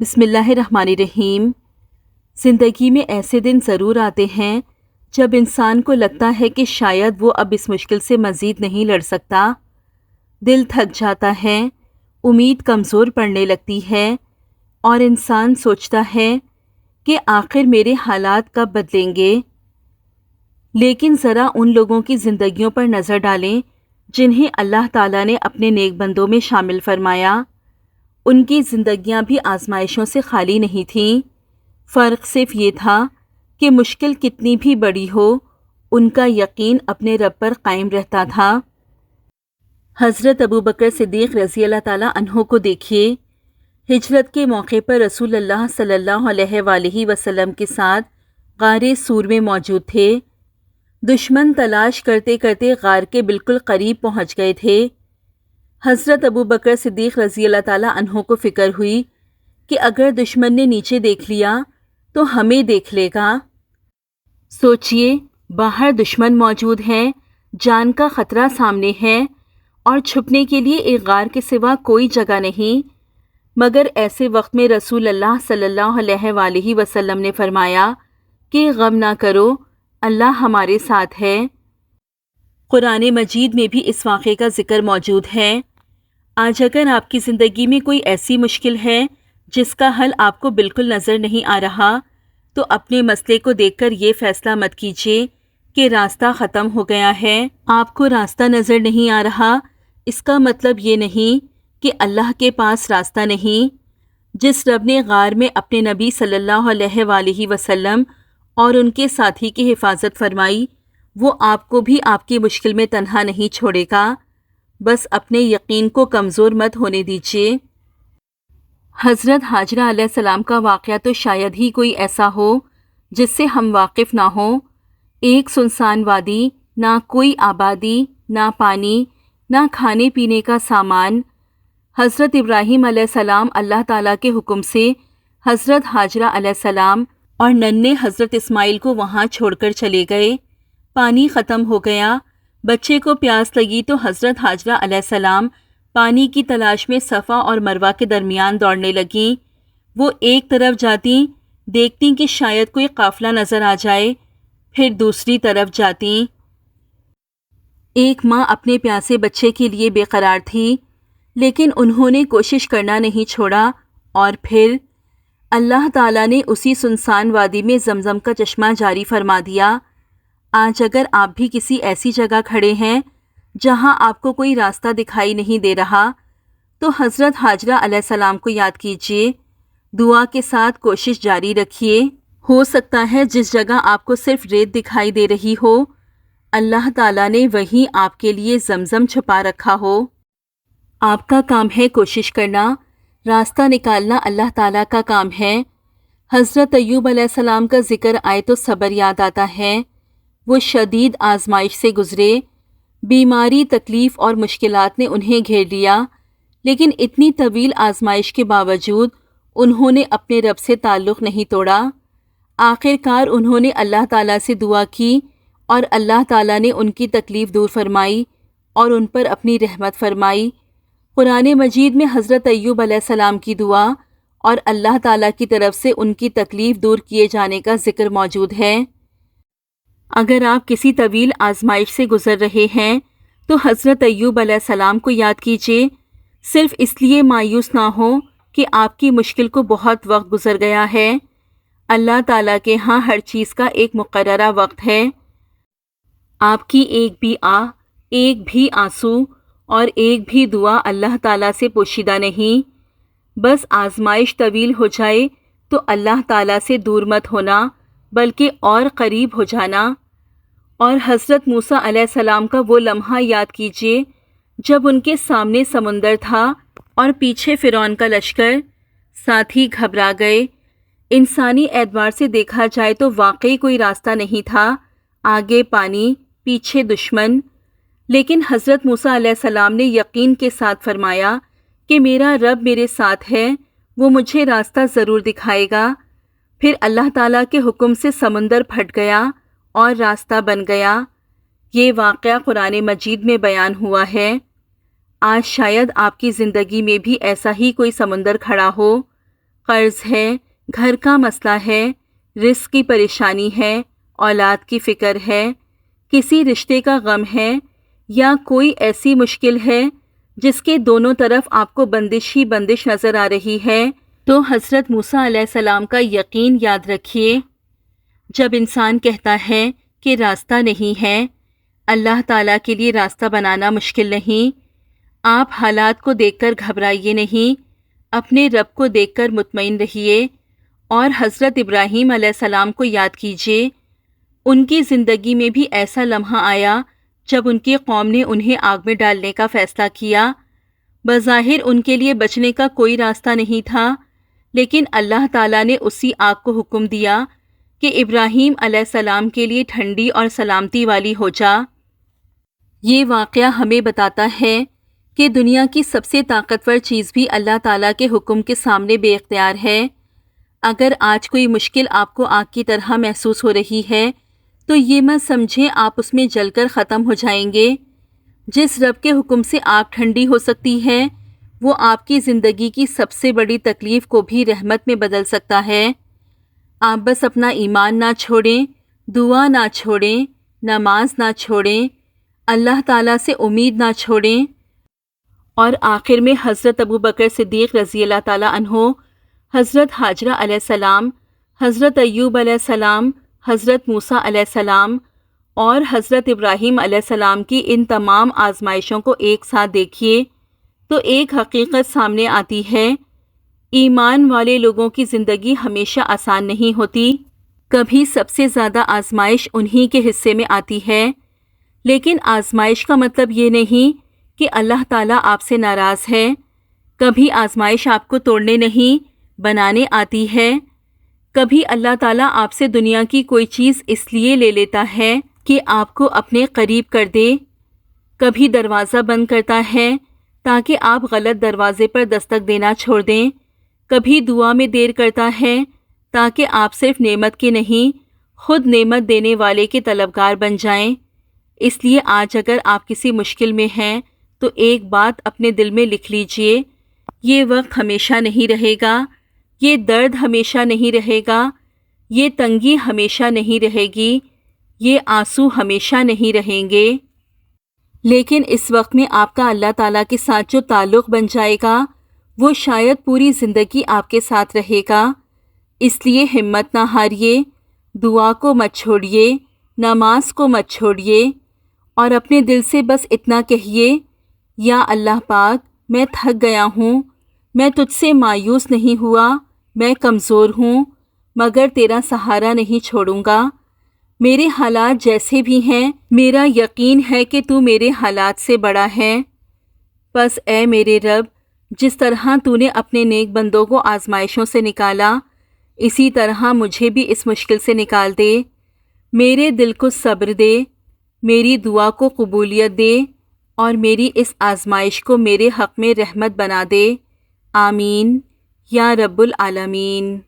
بسم اللہ الرحمن الرحیم۔ زندگی میں ایسے دن ضرور آتے ہیں جب انسان کو لگتا ہے کہ شاید وہ اب اس مشکل سے مزید نہیں لڑ سکتا۔ دل تھک جاتا ہے، امید کمزور پڑنے لگتی ہے اور انسان سوچتا ہے کہ آخر میرے حالات کب بدلیں گے۔ لیکن ذرا ان لوگوں کی زندگیوں پر نظر ڈالیں جنہیں اللہ تعالیٰ نے اپنے نیک بندوں میں شامل فرمایا۔ ان کی زندگیاں بھی آزمائشوں سے خالی نہیں تھیں۔ فرق صرف یہ تھا کہ مشکل کتنی بھی بڑی ہو، ان کا یقین اپنے رب پر قائم رہتا تھا۔ حضرت ابوبکر صدیق رضی اللہ تعالیٰ عنہ کو دیکھیے، ہجرت کے موقع پر رسول اللہ صلی اللہ علیہ وآلہ وسلم کے ساتھ غار سور میں موجود تھے۔ دشمن تلاش کرتے کرتے غار کے بالکل قریب پہنچ گئے تھے۔ حضرت ابوبکر صدیق رضی اللہ تعالیٰ عنہ کو فکر ہوئی کہ اگر دشمن نے نیچے دیکھ لیا تو ہمیں دیکھ لے گا۔ سوچئے، باہر دشمن موجود ہے، جان کا خطرہ سامنے ہے اور چھپنے کے لیے ایک غار کے سوا کوئی جگہ نہیں۔ مگر ایسے وقت میں رسول اللہ صلی اللہ علیہ وآلہ وسلم نے فرمایا کہ غم نہ کرو، اللہ ہمارے ساتھ ہے۔ قرآن مجید میں بھی اس واقعے کا ذکر موجود ہے۔ آج اگر آپ کی زندگی میں کوئی ایسی مشکل ہے جس کا حل آپ کو بالکل نظر نہیں آ رہا، تو اپنے مسئلے کو دیکھ کر یہ فیصلہ مت کیجیے کہ راستہ ختم ہو گیا ہے۔ آپ کو راستہ نظر نہیں آ رہا، اس کا مطلب یہ نہیں کہ اللہ کے پاس راستہ نہیں۔ جس رب نے غار میں اپنے نبی صلی اللہ علیہ وآلہ وسلم اور ان کے ساتھی کی حفاظت فرمائی، وہ آپ کو بھی آپ کی مشکل میں تنہا نہیں چھوڑے گا۔ بس اپنے یقین کو کمزور مت ہونے دیجیے۔ حضرت ہاجرہ علیہ السلام کا واقعہ تو شاید ہی کوئی ایسا ہو جس سے ہم واقف نہ ہوں۔ ایک سنسان وادی، نہ کوئی آبادی، نہ پانی، نہ کھانے پینے کا سامان۔ حضرت ابراہیم علیہ السلام اللہ تعالیٰ کے حکم سے حضرت ہاجرہ علیہ السلام اور ننھے حضرت اسماعیل کو وہاں چھوڑ کر چلے گئے۔ پانی ختم ہو گیا، بچے کو پیاس لگی تو حضرت ہاجرہ علیہ السلام پانی کی تلاش میں صفا اور مروہ کے درمیان دوڑنے لگیں۔ وہ ایک طرف جاتیں، دیکھتیں کہ شاید کوئی قافلہ نظر آ جائے، پھر دوسری طرف جاتیں۔ ایک ماں اپنے پیاسے بچے کے لیے بے قرار تھی، لیکن انہوں نے کوشش کرنا نہیں چھوڑا، اور پھر اللہ تعالیٰ نے اسی سنسان وادی میں زمزم کا چشمہ جاری فرما دیا۔ آج اگر آپ بھی کسی ایسی جگہ کھڑے ہیں جہاں آپ کو کوئی راستہ دکھائی نہیں دے رہا، تو حضرت ہاجرہ علیہ السلام کو یاد کیجیے، دعا کے ساتھ کوشش جاری رکھیے۔ ہو سکتا ہے جس جگہ آپ کو صرف ریت دکھائی دے رہی ہو، اللہ تعالیٰ نے وہیں آپ کے لیے زمزم چھپا رکھا ہو۔ آپ کا کام ہے کوشش کرنا، راستہ نکالنا اللہ تعالیٰ کا کام ہے۔ حضرت ایوب علیہ السلام کا ذکر آئے تو صبر یاد آتا ہے۔ وہ شدید آزمائش سے گزرے، بیماری، تکلیف اور مشکلات نے انہیں گھیر لیا، لیکن اتنی طویل آزمائش کے باوجود انہوں نے اپنے رب سے تعلق نہیں توڑا۔ آخر کار انہوں نے اللہ تعالیٰ سے دعا کی اور اللہ تعالیٰ نے ان کی تکلیف دور فرمائی اور ان پر اپنی رحمت فرمائی۔ قرآن مجید میں حضرت ایوب علیہ السلام کی دعا اور اللہ تعالیٰ کی طرف سے ان کی تکلیف دور کیے جانے کا ذکر موجود ہے۔ اگر آپ کسی طویل آزمائش سے گزر رہے ہیں تو حضرت ایوب علیہ السلام کو یاد کیجیے، صرف اس لیے مایوس نہ ہو کہ آپ کی مشکل کو بہت وقت گزر گیا ہے۔ اللہ تعالیٰ کے ہاں ہر چیز کا ایک مقررہ وقت ہے۔ آپ کی ایک بھی آہ، ایک بھی آنسو اور ایک بھی دعا اللہ تعالیٰ سے پوشیدہ نہیں۔ بس آزمائش طویل ہو جائے تو اللہ تعالیٰ سے دور مت ہونا، بلکہ اور قریب ہو جانا۔ اور حضرت موسیٰ علیہ السلام کا وہ لمحہ یاد کیجیے جب ان کے سامنے سمندر تھا اور پیچھے فرعون کا لشکر، ساتھی گھبرا گئے۔ انسانی اعتبار سے دیکھا جائے تو واقعی کوئی راستہ نہیں تھا، آگے پانی، پیچھے دشمن، لیکن حضرت موسیٰ علیہ السلام نے یقین کے ساتھ فرمایا کہ میرا رب میرے ساتھ ہے، وہ مجھے راستہ ضرور دکھائے گا۔ پھر اللہ تعالیٰ کے حکم سے سمندر پھٹ گیا اور راستہ بن گیا۔ یہ واقعہ قرآن مجید میں بیان ہوا ہے۔ آج شاید آپ کی زندگی میں بھی ایسا ہی کوئی سمندر کھڑا ہو، قرض ہے، گھر کا مسئلہ ہے، رزق کی پریشانی ہے، اولاد کی فکر ہے، کسی رشتے کا غم ہے، یا کوئی ایسی مشکل ہے جس کے دونوں طرف آپ کو بندش ہی بندش نظر آ رہی ہے، تو حضرت موسیٰ علیہ السلام کا یقین یاد رکھیے۔ جب انسان کہتا ہے کہ راستہ نہیں ہے، اللہ تعالیٰ کے لیے راستہ بنانا مشکل نہیں۔ آپ حالات کو دیکھ کر گھبرائیے نہیں، اپنے رب کو دیکھ کر مطمئن رہیے، اور حضرت ابراہیم علیہ السلام کو یاد کیجیے۔ ان کی زندگی میں بھی ایسا لمحہ آیا جب ان کی قوم نے انہیں آگ میں ڈالنے کا فیصلہ کیا۔ بظاہر ان کے لیے بچنے کا کوئی راستہ نہیں تھا، لیکن اللہ تعالیٰ نے اسی آگ کو حکم دیا کہ ابراہیم علیہ السلام کے لیے ٹھنڈی اور سلامتی والی ہو جا۔ یہ واقعہ ہمیں بتاتا ہے کہ دنیا کی سب سے طاقتور چیز بھی اللہ تعالیٰ کے حکم کے سامنے بے اختیار ہے۔ اگر آج کوئی مشکل آپ کو آگ کی طرح محسوس ہو رہی ہے تو یہ مت سمجھیں آپ اس میں جل کر ختم ہو جائیں گے۔ جس رب کے حکم سے آگ ٹھنڈی ہو سکتی ہے، وہ آپ کی زندگی کی سب سے بڑی تکلیف کو بھی رحمت میں بدل سکتا ہے۔ آپ بس اپنا ایمان نہ چھوڑیں، دعا نہ چھوڑیں، نماز نہ چھوڑیں، اللہ تعالیٰ سے امید نہ چھوڑیں۔ اور آخر میں حضرت ابوبکر صدیق رضی اللہ تعالیٰ عنہ، حضرت ہاجرہ علیہ السلام، حضرت ایوب علیہ السلام، حضرت موسیٰ علیہ السلام اور حضرت ابراہیم علیہ السلام کی ان تمام آزمائشوں کو ایک ساتھ دیکھیے تو ایک حقیقت سامنے آتی ہے۔ ایمان والے لوگوں کی زندگی ہمیشہ آسان نہیں ہوتی، کبھی سب سے زیادہ آزمائش انہی کے حصے میں آتی ہے، لیکن آزمائش کا مطلب یہ نہیں کہ اللہ تعالیٰ آپ سے ناراض ہے۔ کبھی آزمائش آپ کو توڑنے نہیں، بنانے آتی ہے۔ کبھی اللہ تعالیٰ آپ سے دنیا کی کوئی چیز اس لیے لے لیتا ہے کہ آپ کو اپنے قریب کر دے۔ کبھی دروازہ بند کرتا ہے تاکہ آپ غلط دروازے پر دستک دینا چھوڑ دیں۔ کبھی دعا میں دیر کرتا ہے تاکہ آپ صرف نعمت کے نہیں، خود نعمت دینے والے کے طلبگار بن جائیں۔ اس لیے آج اگر آپ کسی مشکل میں ہیں تو ایک بات اپنے دل میں لکھ لیجئے، یہ وقت ہمیشہ نہیں رہے گا، یہ درد ہمیشہ نہیں رہے گا، یہ تنگی ہمیشہ نہیں رہے گی، یہ آنسو ہمیشہ نہیں رہیں گے، لیکن اس وقت میں آپ کا اللہ تعالیٰ کے ساتھ جو تعلق بن جائے گا وہ شاید پوری زندگی آپ کے ساتھ رہے گا۔ اس لیے ہمت نہ ہاریے، دعا کو مت چھوڑیے، نماز کو مت چھوڑیے، اور اپنے دل سے بس اتنا کہیے، یا اللہ پاک میں تھک گیا ہوں، میں تجھ سے مایوس نہیں ہوا، میں کمزور ہوں، مگر تیرا سہارا نہیں چھوڑوں گا۔ میرے حالات جیسے بھی ہیں، میرا یقین ہے کہ تو میرے حالات سے بڑا ہے۔ بس اے میرے رب، جس طرح تو نے اپنے نیک بندوں کو آزمائشوں سے نکالا، اسی طرح مجھے بھی اس مشکل سے نکال دے، میرے دل کو صبر دے، میری دعا کو قبولیت دے، اور میری اس آزمائش کو میرے حق میں رحمت بنا دے۔ آمین یا رب العالمین۔